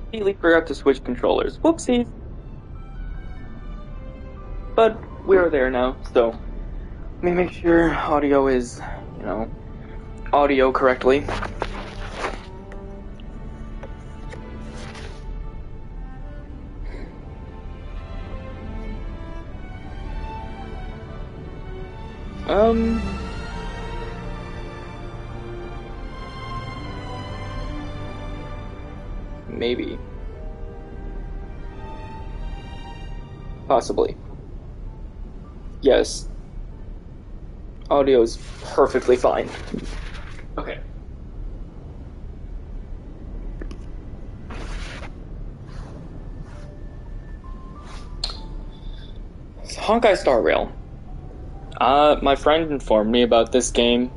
completely forgot to switch controllers. Whoopsies. But we're there now, so let me make sure audio is, audio correctly. Maybe. Possibly. Yes. Audio is perfectly fine. Okay. Honkai Star Rail. My friend informed me about this game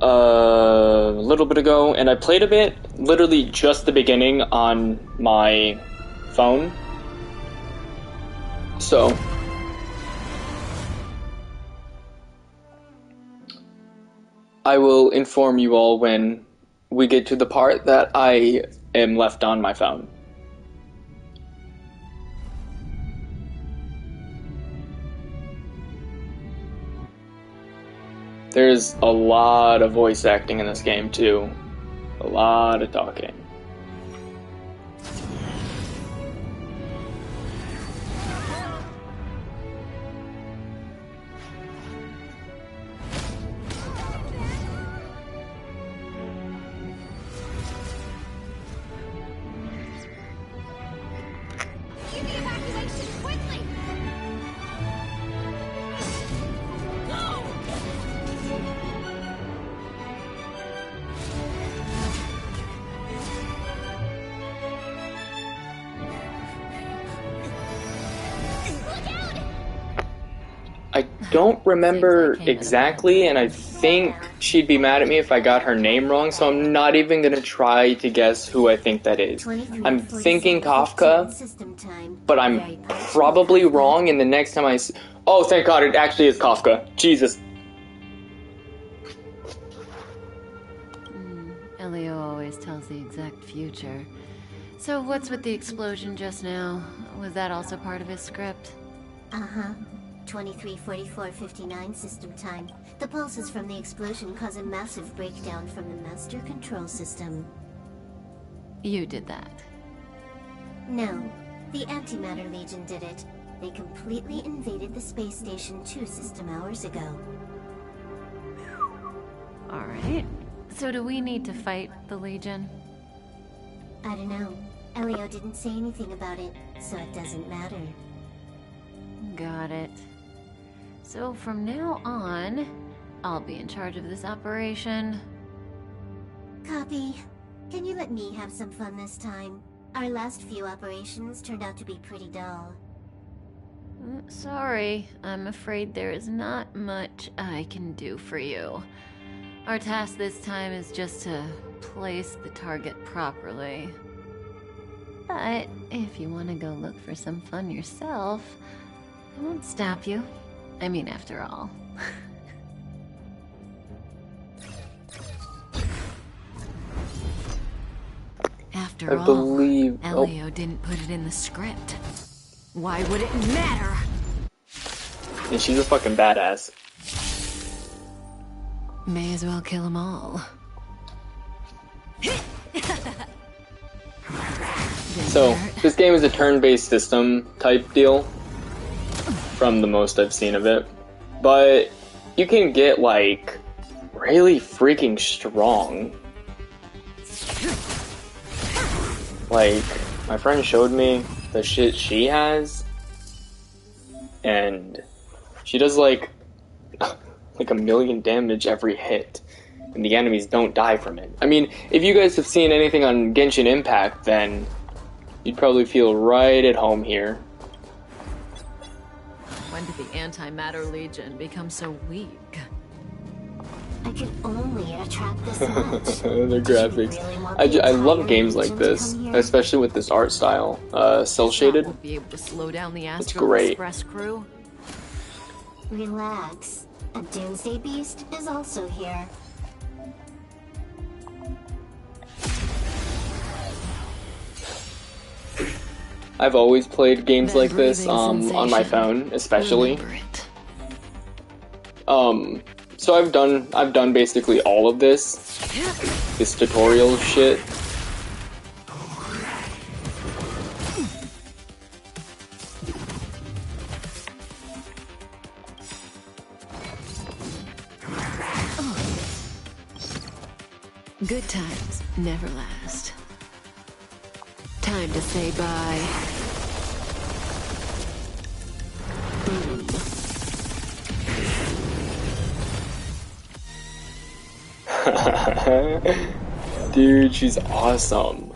a little bit ago, and I played a bit, literally just the beginning on my phone. So, I will inform you all when we get to the part that I am left on my phone. There's a lot of voice acting in this game, too. A lot of talking. I don't remember exactly, and I think she'd be mad at me if I got her name wrong, so I'm not even gonna try to guess who I think that is. I'm thinking Kafka, but I'm probably wrong, and the next time I oh, thank God, it actually is Kafka. Jesus. Elio always tells the exact future. So what's with the explosion just now? Was that also part of his script? Uh-huh. 23:44:59 system time. The pulses from the explosion cause a massive breakdown from the master control system. You did that? No. The Antimatter Legion did it. They completely invaded the space station 2 system hours ago. Alright. So do we need to fight the Legion? I don't know. Elio didn't say anything about it, so it doesn't matter. Got it. So from now on, I'll be in charge of this operation. Copy. Can you let me have some fun this time? Our last few operations turned out to be pretty dull. Sorry, I'm afraid there is not much I can do for you. Our task this time is just to place the target properly. But if you want to go look for some fun yourself, I won't stop you. I mean, after all. After I believe... Elio didn't put it in the script. Why would it matter? And she's a fucking badass. May as well kill them all. So, this game is a turn-based system type deal, from the most I've seen of it. But you can get, like, really freaking strong. Like, my friend showed me the shit she has, and she does, like a million damage every hit, and the enemies don't die from it. I mean, if you guys have seen anything on Genshin Impact, then you'd probably feel right at home here. When did the Antimatter Legion become so weak? I can only attract this much. The graphics. I love games like this, especially with this art style. Cell shaded. Won't be able to slow down the It's Astral great. Express crew. Relax. A Doomsday Beast is also here. I've always played games That like this breathing on my sensation. phone, especially. Remember it. So I've done basically all of this tutorial shit. Good times never last. Time to say bye. Boom. Dude, she's awesome.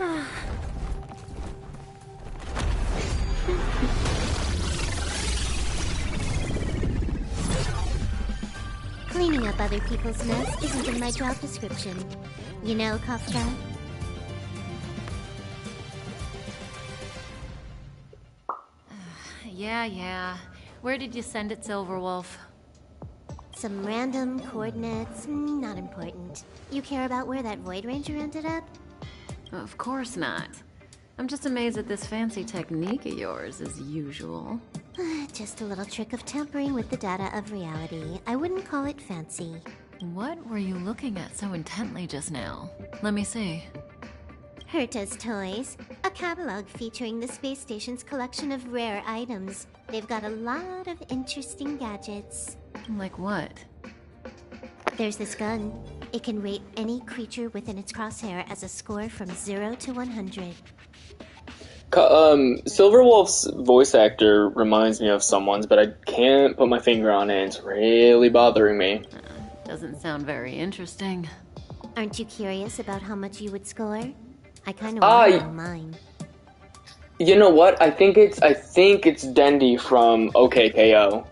Cleaning up other people's mess isn't in my job description. You know, Kafka? Yeah. Where did you send it, Silverwolf? Some random coordinates, not important. You care about where that Void Ranger ended up? Of course not. I'm just amazed at this fancy technique of yours, as usual. Just a little trick of tampering with the data of reality. I wouldn't call it fancy. What were you looking at so intently just now? Let me see. Herta's Toys, a catalog featuring the space station's collection of rare items. They've got a lot of interesting gadgets. Like what? There's this gun. It can rate any creature within its crosshair as a score from 0 to 100. Silverwolf's voice actor reminds me of someone's, but I can't put my finger on it. It's really bothering me. Doesn't sound very interesting. Aren't you curious about how much you would score? I kind of want to know mine. You know what? I think it's Dendy from OKKO.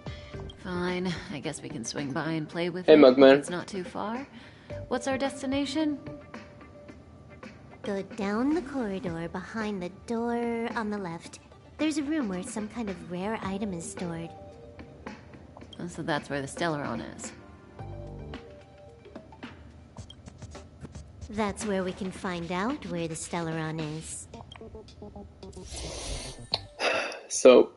Fine. I guess we can swing by and play with Hey, it. Mugman. It's not too far. What's our destination? Go down the corridor behind the door on the left. There's a room where some kind of rare item is stored. Oh, so that's where the Stellaron is. That's where we can find out where the Stellaron is. So,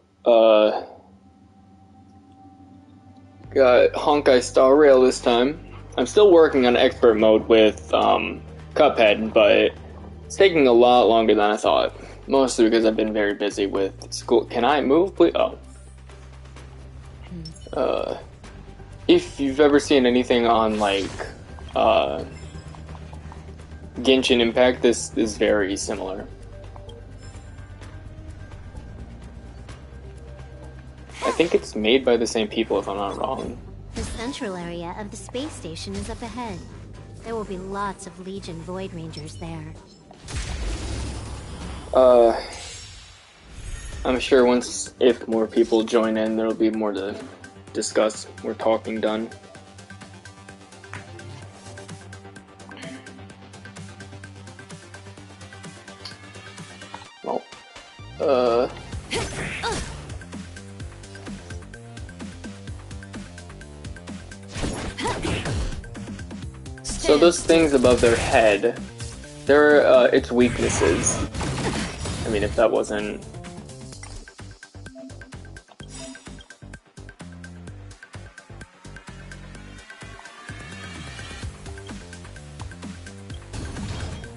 got Honkai Star Rail this time. I'm still working on expert mode with Cuphead, but it's taking a lot longer than I thought. Mostly because I've been very busy with school. Can I move, please? Oh. If you've ever seen anything on, like, Genshin Impact, this is very similar. I think it's made by the same people, if I'm not wrong. The central area of the space station is up ahead. There will be lots of Legion Void Rangers there. I'm sure if more people join in, there'll be more to discuss. We're talking done. Well, so those things above their head, they're, its weaknesses. I mean, if that wasn't...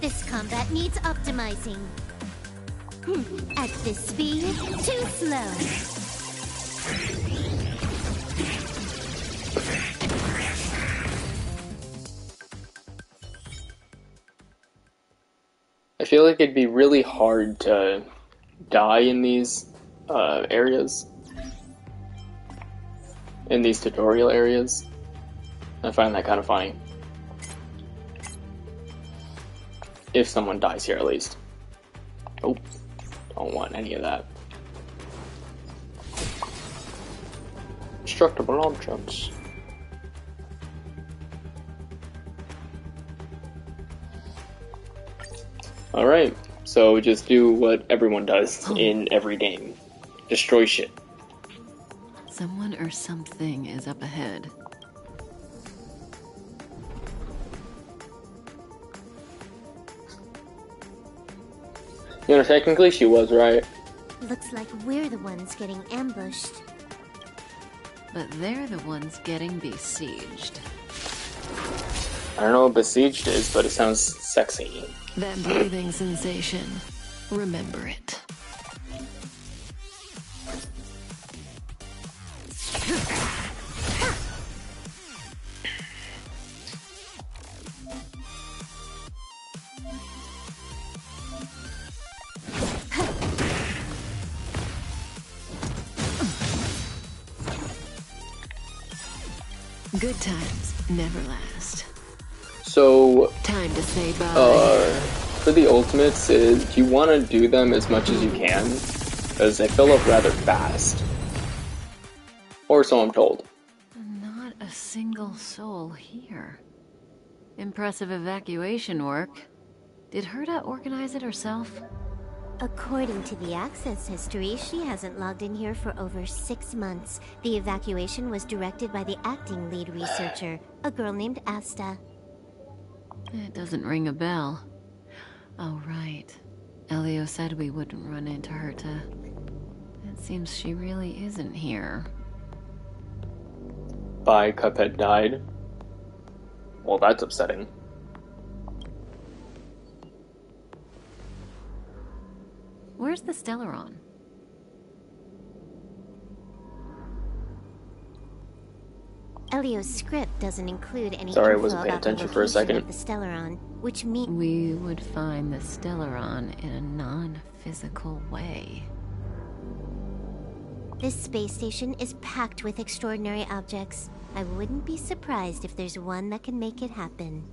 This combat needs optimizing. At this speed, too slow. I feel like it'd be really hard to die in these areas. In these tutorial areas. I find that kind of funny. If someone dies here, at least. Nope. Don't want any of that. Destructible objects. Alright, so just do what everyone does in every game. Destroy shit. Someone or something is up ahead. You know, technically she was right. Looks like we're the ones getting ambushed. But they're the ones getting besieged. I don't know what besieged is, but it sounds sexy. That breathing sensation. Remember it. Good times never last. So, Time to say bye. for the ultimates, you want to do them as much as you can, because they fill up rather fast. Or so I'm told. Not a single soul here. Impressive evacuation work. Did Herta organize it herself? According to the access history, she hasn't logged in here for over 6 months. The evacuation was directed by the acting lead researcher, a girl named Asta. It doesn't ring a bell. Oh, right. Elio said we wouldn't run into Herta. It seems she really isn't here. Bye, Cuphead died. Well, that's upsetting. Where's the Stellaron? Elio's script doesn't include any Sorry, I info wasn't paying about the attention for a location second. of the Stellaron, which means We would find the Stellaron in a non-physical way. this space station is packed with extraordinary objects. I wouldn't be surprised if there's one that can make it happen.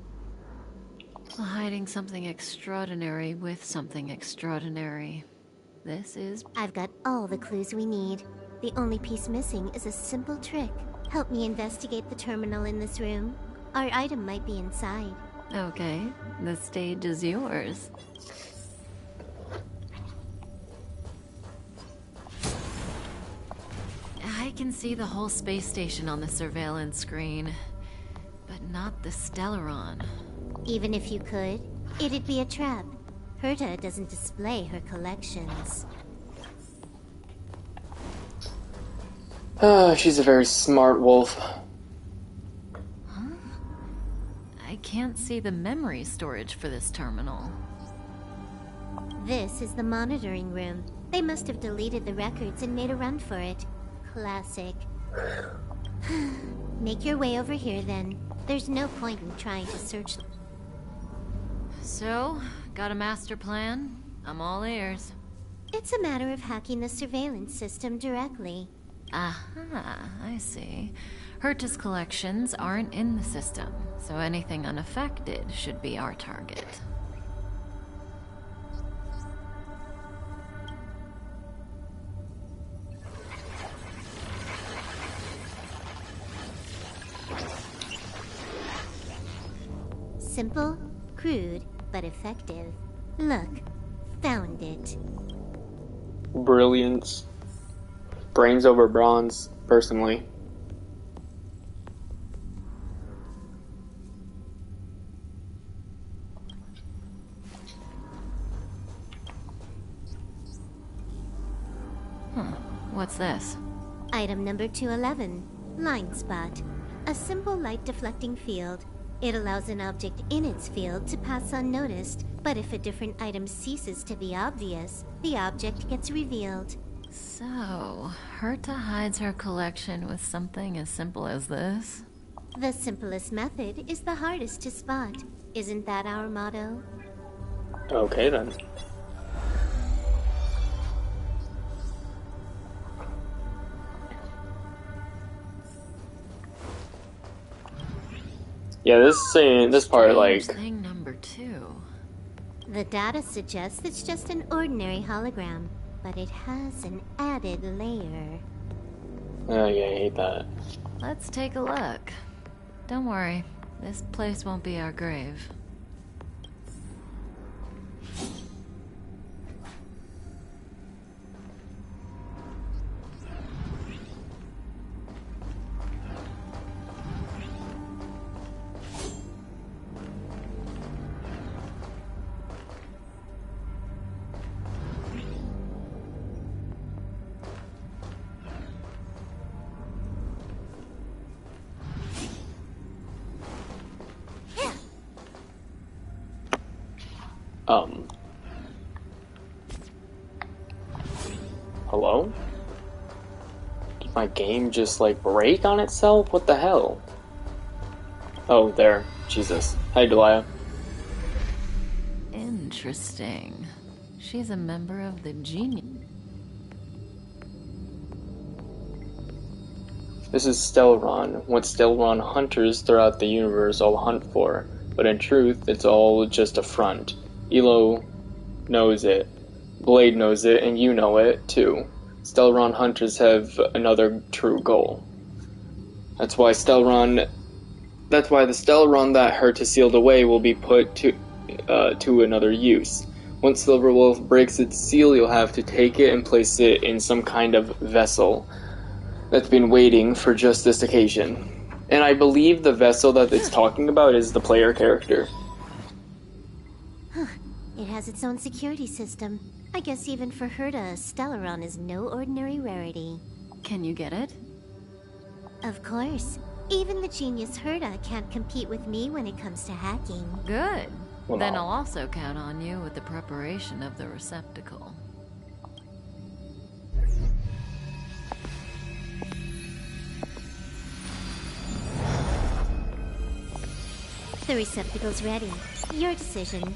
Hiding something extraordinary with something extraordinary. This is... I've got all the clues we need. The only piece missing is a simple trick. Help me investigate the terminal in this room. Our item might be inside. Okay, the stage is yours. I can see the whole space station on the surveillance screen, but not the Stellaron. Even if you could, it'd be a trap. Herta doesn't display her collections. She's a very smart wolf. I can't see the memory storage for this terminal. This is the monitoring room. They must have deleted the records and made a run for it. Classic. Make your way over here then. There's no point in trying to search. So, got a master plan? I'm all ears. It's a matter of hacking the surveillance system directly. Aha, I see. Herta's collections aren't in the system, so anything unaffected should be our target. Simple, crude, but effective. Look, found it. Brilliance. Brains over bronze, personally. What's this? Item number 211, Line Spot. A simple light deflecting field. It allows an object in its field to pass unnoticed, but if a different item ceases to be obvious, the object gets revealed. So, Herta hides her collection with something as simple as this? The simplest method is the hardest to spot. Isn't that our motto? Okay then. Yeah, this part, like... Thing number 2. The data suggests it's just an ordinary hologram, but it has an added layer. Oh yeah, I hate that. Let's take a look. Don't worry, this place won't be our grave. Um. Hello? Did my game just, like, break on itself? What the hell? Oh, there. Jesus. Hi, Delia. Interesting. She's a member of the Genius. This is Stelron, what Stelron hunters throughout the universe all hunt for, but in truth, it's all just a front. Elo knows it, Blade knows it, and you know it, too. Stelron hunters have another true goal. That's why the Stelron that Herta sealed away will be put to another use. Once Silverwolf breaks its seal, you'll have to take it and place it in some kind of vessel that's been waiting for just this occasion. And I believe the vessel that it's talking about is the player character. Huh. It has its own security system. I guess even for Herta, Stellaron is no ordinary rarity. Can you get it? Of course. Even the genius Herta can't compete with me when it comes to hacking. Good. Well, Then no. I'll also count on you with the preparation of the receptacle. The receptacle's ready. Your decision.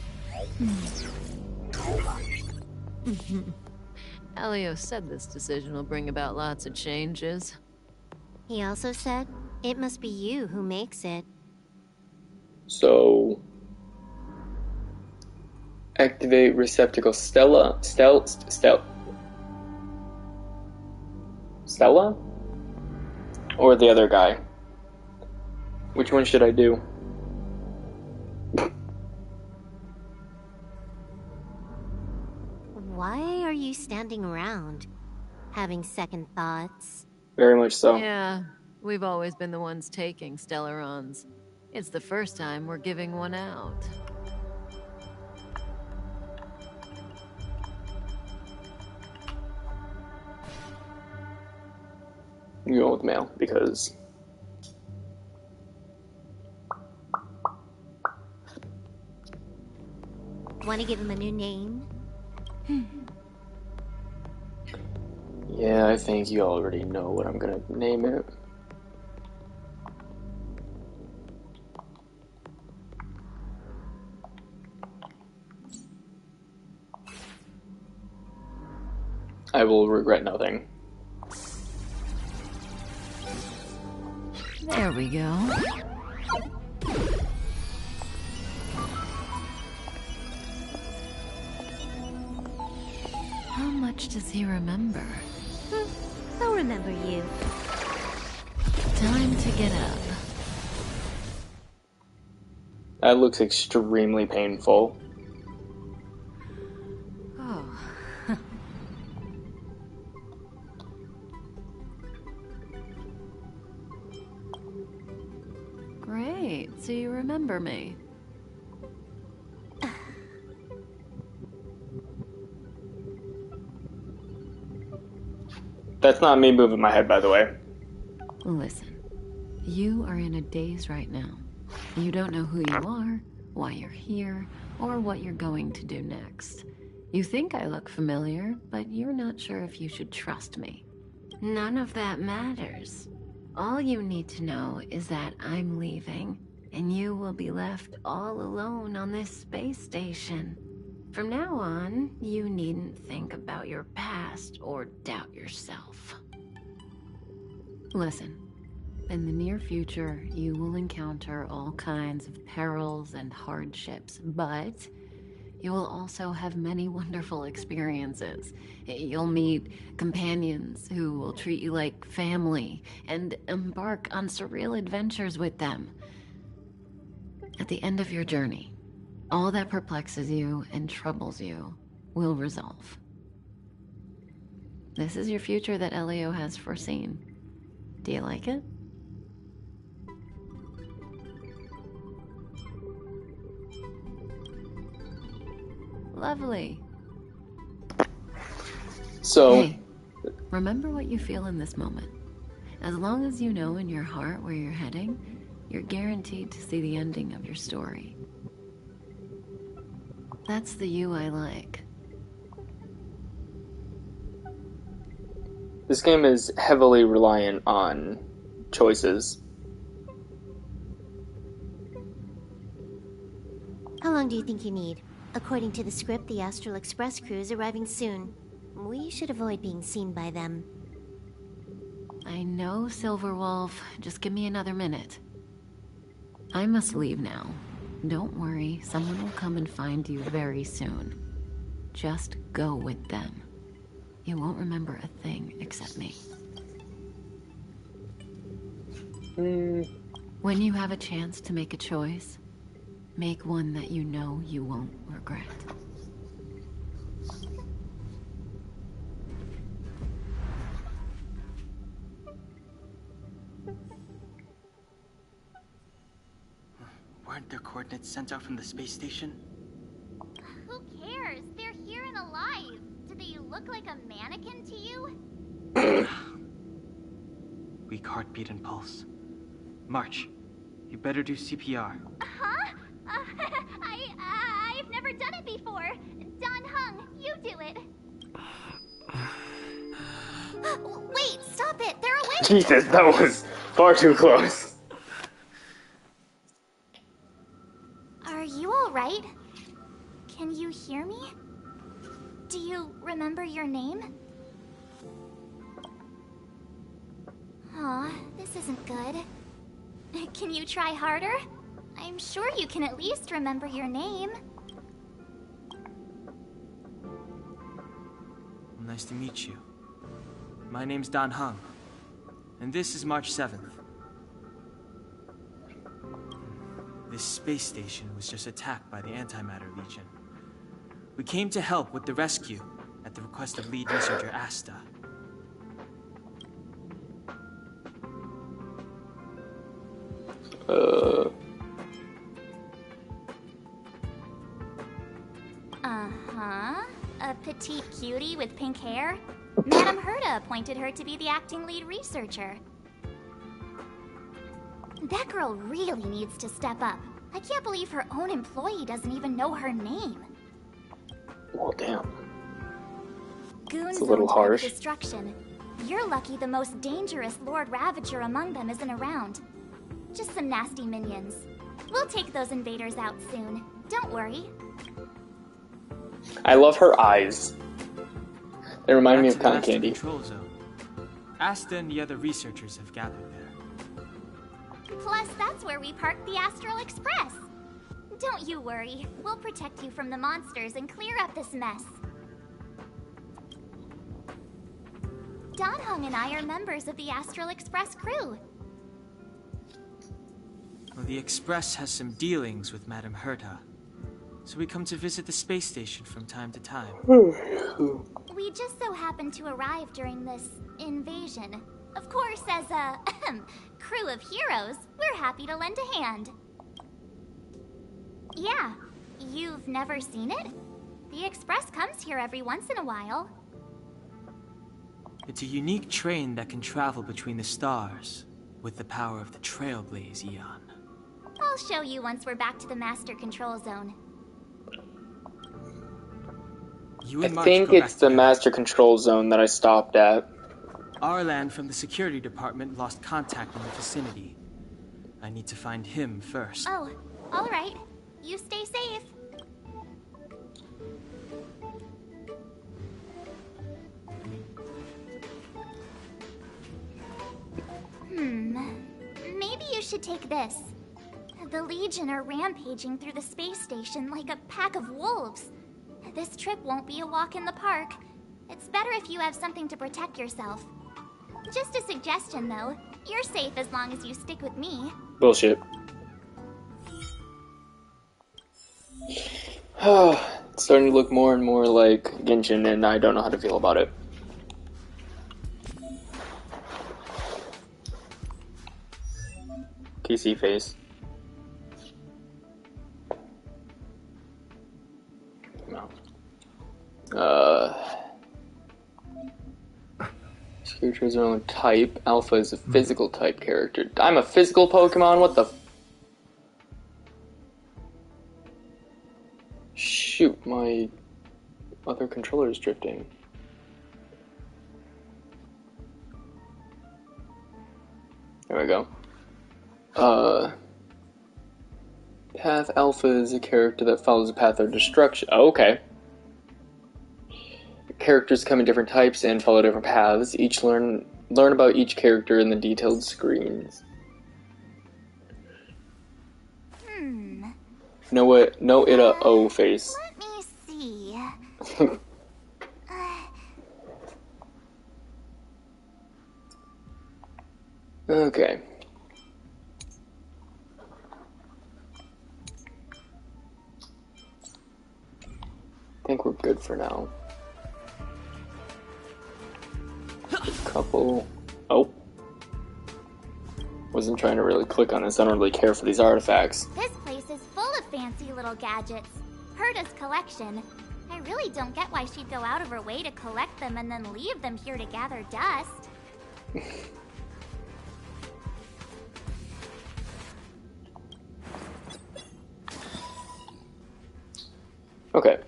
Elio said this decision will bring about lots of changes. He also said, it must be you who makes it. So, activate receptacle Stella? Or the other guy? Which one should I do? Why are you standing around? Having second thoughts? Very much so. Yeah, we've always been the ones taking Stellarons. It's the first time we're giving one out. You go with mail, because... Want to give him a new name? Yeah, I think you already know what I'm gonna name it. I will regret nothing. There we go. How much does he remember? I'll remember you. Time to get up. That looks extremely painful. Oh. Great, so you remember me. That's not me moving my head, by the way. Listen, you are in a daze right now. You don't know who you are, why you're here, or what you're going to do next. You think I look familiar, but you're not sure if you should trust me. None of that matters. All you need to know is that I'm leaving, and you will be left all alone on this space station. From now on, you needn't think about your past or doubt yourself. Listen, in the near future, you will encounter all kinds of perils and hardships, but you will also have many wonderful experiences. You'll meet companions who will treat you like family and embark on surreal adventures with them. At the end of your journey, all that perplexes you and troubles you will resolve. This is your future that Elio has foreseen. Do you like it? Lovely. So, Hey, remember what you feel in this moment. As long as you know in your heart where you're heading, you're guaranteed to see the ending of your story. That's the you I like. This game is heavily reliant on choices. How long do you think you need? According to the script, the Astral Express crew is arriving soon. We should avoid being seen by them. I know, Silverwolf. Just give me another minute. I must leave now. Don't worry, someone will come and find you very soon. Just go with them. You won't remember a thing except me. When you have a chance to make a choice, make one that you know you won't regret. Weren't their coordinates sent out from the space station? Who cares? They're here and alive. Do they look like a mannequin to you? Weak heartbeat and pulse. March, you better do CPR. Huh? I've never done it before. Don Hung, you do it. Wait, stop it. They're awake. Jesus, that was far too close. Are you all right? Can you hear me? Do you remember your name? Aw, this isn't good. Can you try harder? I'm sure you can at least remember your name. Nice to meet you. My name's Don Hung, and this is March 7th. This space station was just attacked by the Antimatter Legion. We came to help with the rescue at the request of lead researcher Asta. Uh-huh. A petite cutie with pink hair? Madame Herta appointed her to be the acting lead researcher. That girl really needs to step up. I can't believe her own employee doesn't even know her name. Well, damn. Goons It's a little on top of harsh. destruction. You're lucky the most dangerous Lord Ravager among them isn't around. Just some nasty minions. We'll take those invaders out soon. Don't worry. I love her eyes. They remind me That's of the cotton master candy. Control zone. Asta and the other researchers have gathered there. Plus, that's where we parked the Astral Express. Don't you worry. We'll protect you from the monsters and clear up this mess. Don Hung and I are members of the Astral Express crew. Well, the Express has some dealings with Madame Herta, so we come to visit the space station from time to time. We just so happened to arrive during this invasion. Of course, as a crew of heroes, we're happy to lend a hand. Yeah, you've never seen it? The Express comes here every once in a while. It's a unique train that can travel between the stars with the power of the Trailblaze Eon. I'll show you once we're back to the Master Control Zone. You I and March think go it's back the together. master control zone that I stopped at. Arlan from the security department lost contact in the vicinity. I need to find him first. Oh, all right. You stay safe. Maybe you should take this. The Legion are rampaging through the space station like a pack of wolves. This trip won't be a walk in the park. It's better if you have something to protect yourself. Just a suggestion, though. You're safe as long as you stick with me. Bullshit. It's starting to look more and more like Genshin, and I don't know how to feel about it. KC face. No. Characters are only type. Alpha is a physical type character. I'm a physical Pokemon? What the f- Shh. shoot, my other controller is drifting. There we go. Path Alpha is a character that follows a path of destruction. Oh, okay. Characters come in different types and follow different paths. Each learn about each character in the detailed screens. No ita O face. Let me see. Okay. I think we're good for now. Couple. Oh. Wasn't trying to really click on this. I don't really care for these artifacts. This place is full of fancy little gadgets. Herta's collection. I really don't get why she'd go out of her way to collect them and then leave them here to gather dust. Okay,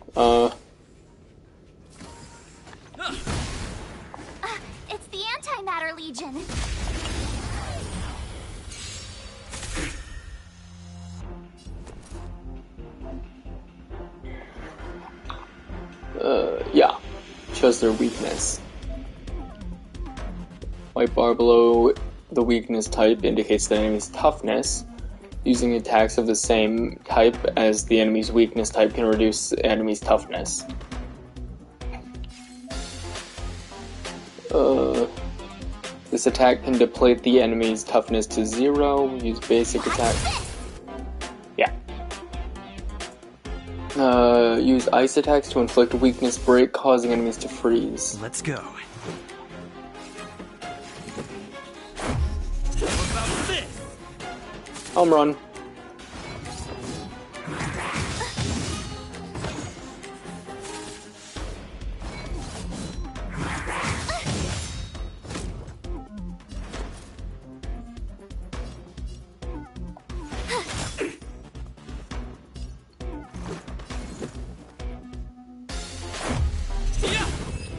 It's the Antimatter Legion. yeah. Shows their weakness. White bar below the weakness type indicates the enemy's toughness. Using attacks of the same type as the enemy's weakness type can reduce the enemy's toughness. This attack can deplete the enemy's toughness to 0. Use basic attack. Yeah. Use ice attacks to inflict weakness break, causing enemies to freeze. Let's go. Home run.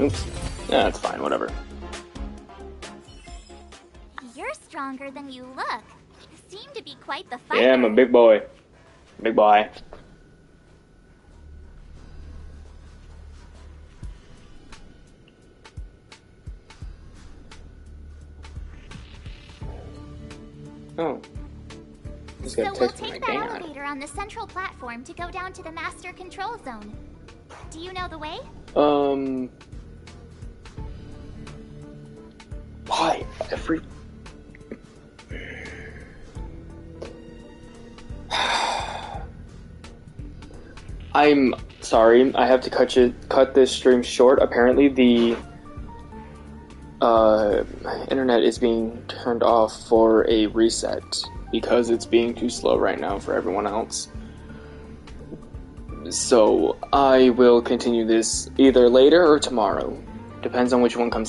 Oops. Yeah, that's fine, whatever. You're stronger than you look. You seem to be quite the fighter. Yeah, I'm a big boy. Big boy. Oh. Just So got a we'll text from my take that dad. elevator on the central platform to go down to the master control zone. Do you know the way? Why? Every... I'm sorry, I have to cut this stream short. Apparently the internet is being turned off for a reset because it's being too slow right now for everyone else. So I will continue this either later or tomorrow. Depends on which one comes first.